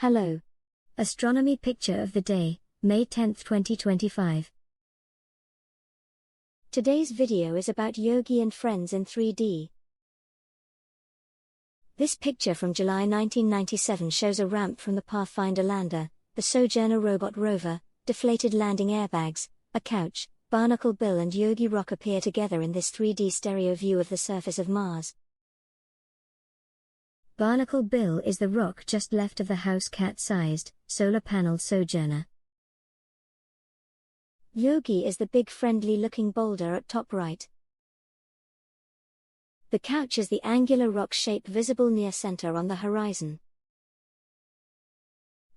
Hello. Astronomy picture of the day, May 10, 2025. Today's video is about Yogi and friends in 3D. This picture from July 1997 shows a ramp from the Pathfinder lander, the Sojourner robot rover, deflated landing airbags, a couch. Barnacle Bill and Yogi rock appear together in this 3D stereo view of the surface of Mars. Barnacle Bill is the rock just left of the house cat-sized, solar-paneled Sojourner. Yogi is the big friendly-looking boulder at top right. The couch is the angular rock shape visible near center on the horizon.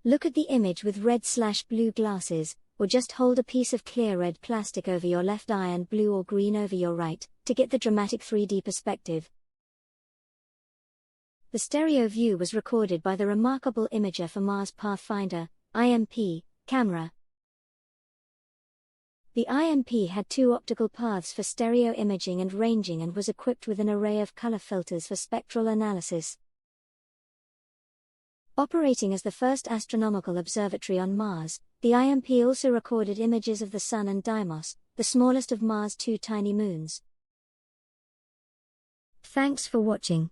Look at the image with red/blue glasses, or just hold a piece of clear red plastic over your left eye and blue or green over your right, to get the dramatic 3D perspective. The stereo view was recorded by the remarkable imager for Mars Pathfinder, IMP, camera. The IMP had two optical paths for stereo imaging and ranging and was equipped with an array of color filters for spectral analysis. Operating as the first astronomical observatory on Mars, the IMP also recorded images of the Sun and Deimos, the smallest of Mars' two tiny moons. Thanks for watching.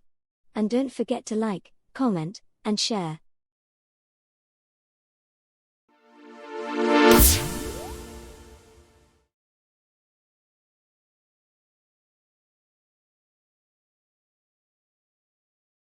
And don't forget to like, comment, and share.